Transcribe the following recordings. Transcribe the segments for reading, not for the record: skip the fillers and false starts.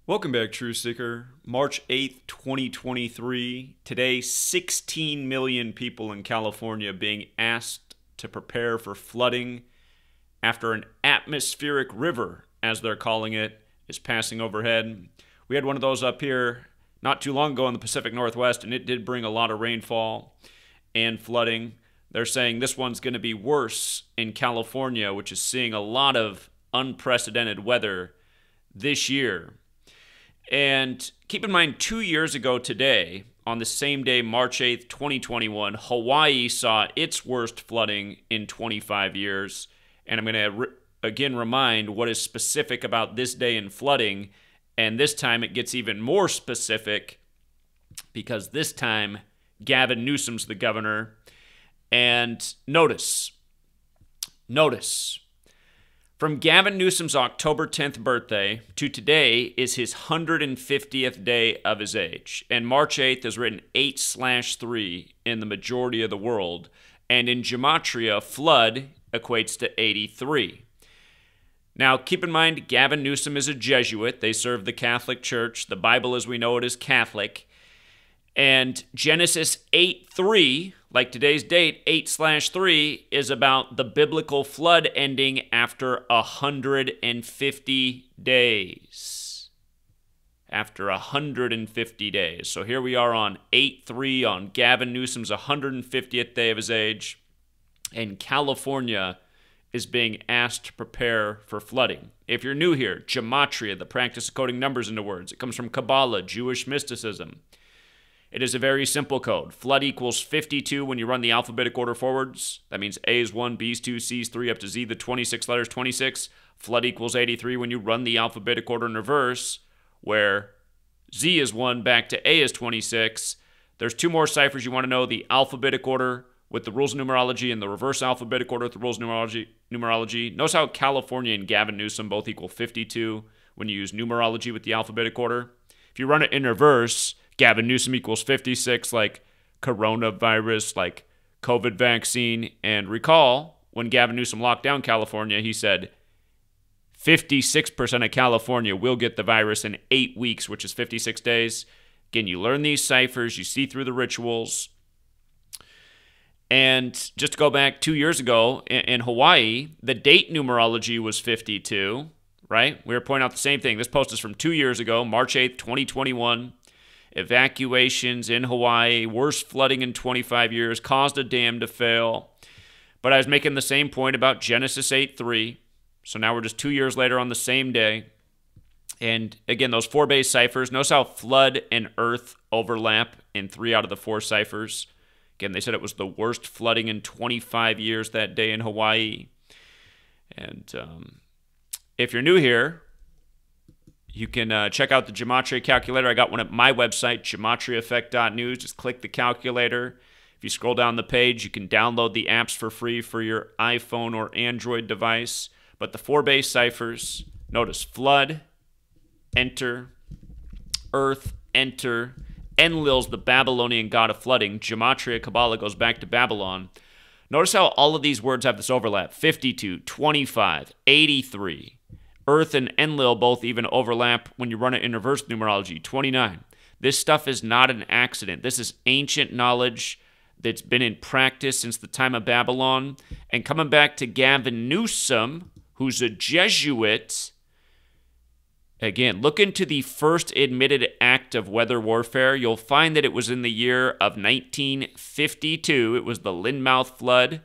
Welcome back, Truth Seeker. March 8th, 2023. Today, 16 million people in California being asked to prepare for flooding after an atmospheric river, as they're calling it, is passing overhead. We had one of those up here not too long ago in the Pacific Northwest, and it did bring a lot of rainfall and flooding. They're saying this one's going to be worse in California, which is seeing a lot of unprecedented weather this year. And keep in mind, 2 years ago today, on the same day, March 8th, 2021, Hawaii saw its worst flooding in 25 years. And I'm going to again remind what is specific about this day in flooding. And this time it gets even more specific because this time Gavin Newsom's the governor. And notice, from Gavin Newsom's October 10th birthday to today is his 150th day of his age. And March 8th is written 8/3 in the majority of the world. And in Gematria, flood equates to 83. Now, keep in mind, Gavin Newsom is a Jesuit. They serve the Catholic Church. The Bible as we know it is Catholic. And Genesis 8:3, like today's date, 8/3, is about the biblical flood ending after 150 days. After 150 days. So here we are on 8/3 on Gavin Newsom's 150th day of his age. And California is being asked to prepare for flooding. If you're new here, Gematria, the practice of coding numbers into words. It comes from Kabbalah, Jewish mysticism. It is a very simple code. Flood equals 52 when you run the alphabetic order forwards. That means A is 1, B is 2, C is 3, up to Z, the 26 letters, 26. Flood equals 83 when you run the alphabetic order in reverse, where Z is 1, back to A is 26. There's two more ciphers you want to know, the alphabetic order with the rules of numerology and the reverse alphabetic order with the rules of numerology. Notice how California and Gavin Newsom both equal 52 when you use numerology with the alphabetic order. If you run it in reverse, Gavin Newsom equals 56, like coronavirus, like COVID vaccine. And recall, when Gavin Newsom locked down California, he said 56% of California will get the virus in 8 weeks, which is 56 days. Again, you learn these ciphers, you see through the rituals. And just to go back 2 years ago in Hawaii, the date numerology was 52, right? We were pointing out the same thing. This post is from 2 years ago, March 8th, 2021. Evacuations in Hawaii, worst flooding in 25 years, caused a dam to fail. But I was making the same point about Genesis 8:3. So now we're just 2 years later on the same day. And again, those four base ciphers, notice how flood and earth overlap in 3 out of the 4 ciphers. Again, they said it was the worst flooding in 25 years that day in Hawaii. And if you're new here, you can check out the Gematria calculator. I got one at my website, GematriaEffectNews. Just click the calculator. If you scroll down the page, you can download the apps for free for your iPhone or Android device. But the 4 base ciphers, notice flood, enter, earth, enter. Enlil's the Babylonian god of flooding. Gematria Kabbalah goes back to Babylon. Notice how all of these words have this overlap. 52, 25, 83. Earth and Enlil both even overlap when you run it in reverse numerology, 29. This stuff is not an accident. This is ancient knowledge that's been in practice since the time of Babylon. And coming back to Gavin Newsom, who's a Jesuit, again, look into the first admitted act of weather warfare. You'll find that it was in the year of 1952. It was the Lynmouth flood,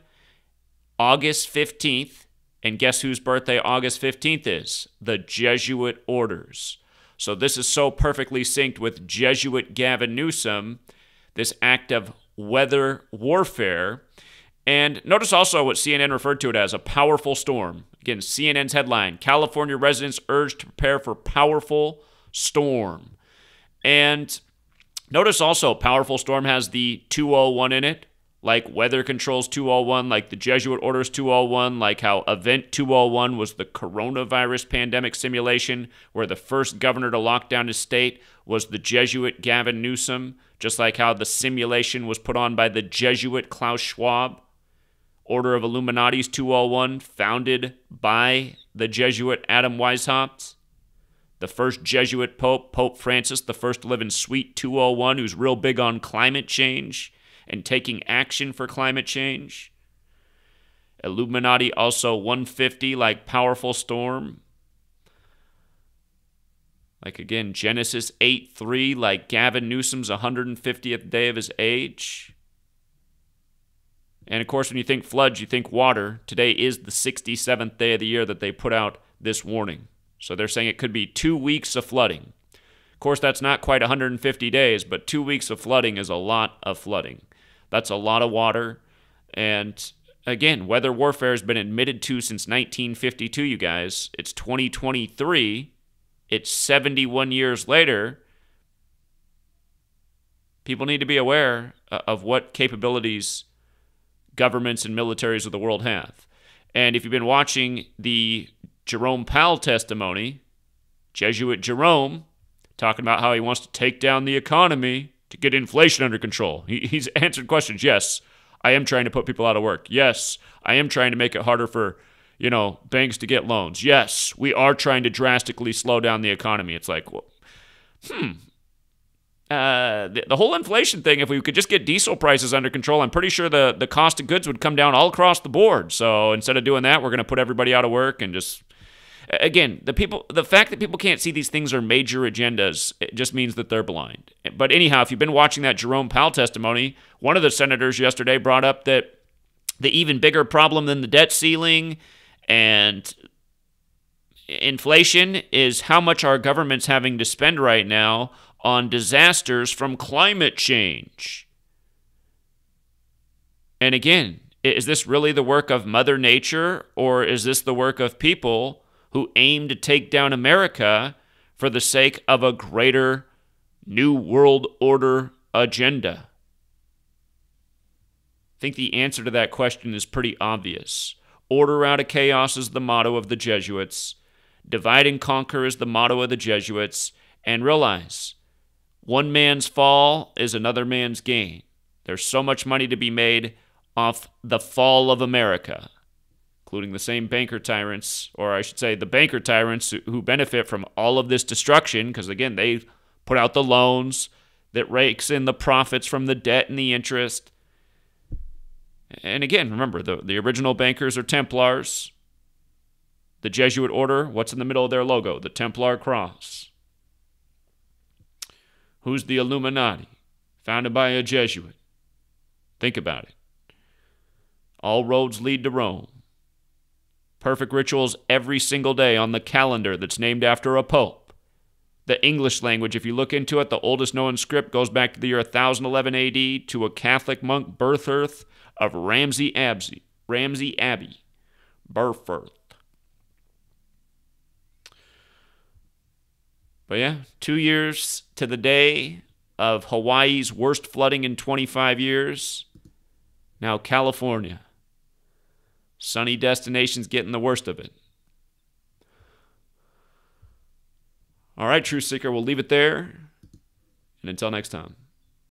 August 15th. And guess whose birthday August 15th is? The Jesuit orders. So this is so perfectly synced with Jesuit Gavin Newsom, this act of weather warfare. And notice also what CNN referred to it as, a powerful storm. Again, CNN's headline, California residents urged to prepare for powerful storm. And notice also, powerful storm has the 201 in it. Like Weather Controls 201, like the Jesuit Orders 201, like how Event 201 was the coronavirus pandemic simulation, where the first governor to lock down his state was the Jesuit Gavin Newsom, just like how the simulation was put on by the Jesuit Klaus Schwab. Order of Illuminati's 201, founded by the Jesuit Adam Weishaupt. the first Jesuit pope, Pope Francis, the first to live in Suite 201, who's real big on climate change and taking action for climate change. Illuminati also 150, like powerful storm. Like again, Genesis 8:3, like Gavin Newsom's 150th day of his age. And of course, when you think floods, you think water. Today is the 67th day of the year that they put out this warning. So they're saying it could be 2 weeks of flooding. Of course, that's not quite 150 days, but 2 weeks of flooding is a lot of flooding. That's a lot of water. And again, weather warfare has been admitted to since 1952, you guys. It's 2023. It's 71 years later. People need to be aware of what capabilities governments and militaries of the world have. And if you've been watching the Jerome Powell testimony, Jesuit Jerome, talking about how he wants to take down the economy to get inflation under control. He's answered questions. Yes, I am trying to put people out of work. Yes, I am trying to make it harder for, banks to get loans. Yes, we are trying to drastically slow down the economy. It's like, well, the whole inflation thing, if we could just get diesel prices under control, I'm pretty sure the cost of goods would come down all across the board. So instead of doing that, we're going to put everybody out of work and just... Again, the fact that people can't see these things are major agendas, it just means that they're blind. But anyhow, if you've been watching that Jerome Powell testimony, one of the senators yesterday brought up that the even bigger problem than the debt ceiling and inflation is how much our government's having to spend right now on disasters from climate change. And again, is this really the work of Mother Nature, or is this the work of people who aim to take down America for the sake of a greater New World Order agenda? I think the answer to that question is pretty obvious. Order out of chaos is the motto of the Jesuits. Divide and conquer is the motto of the Jesuits. And realize, one man's fall is another man's gain. There's so much money to be made off the fall of America, including the same banker tyrants, or I should say the banker tyrants who benefit from all of this destruction, because again, they put out the loans that rakes in the profits from the debt and the interest. And again, remember, the original bankers are Templars. The Jesuit order, what's in the middle of their logo? The Templar cross. Who's the Illuminati? Founded by a Jesuit. Think about it. All roads lead to Rome. Perfect rituals every single day on the calendar that's named after a pope. The English language, if you look into it, the oldest known script goes back to the year 1011 AD to a Catholic monk birth earth of Ramsey Abbey. Birth earth. But yeah, 2 years to the day of Hawaii's worst flooding in 25 years. Now California. Sunny destinations getting the worst of it. All right, Truth Seeker, we'll leave it there. And until next time.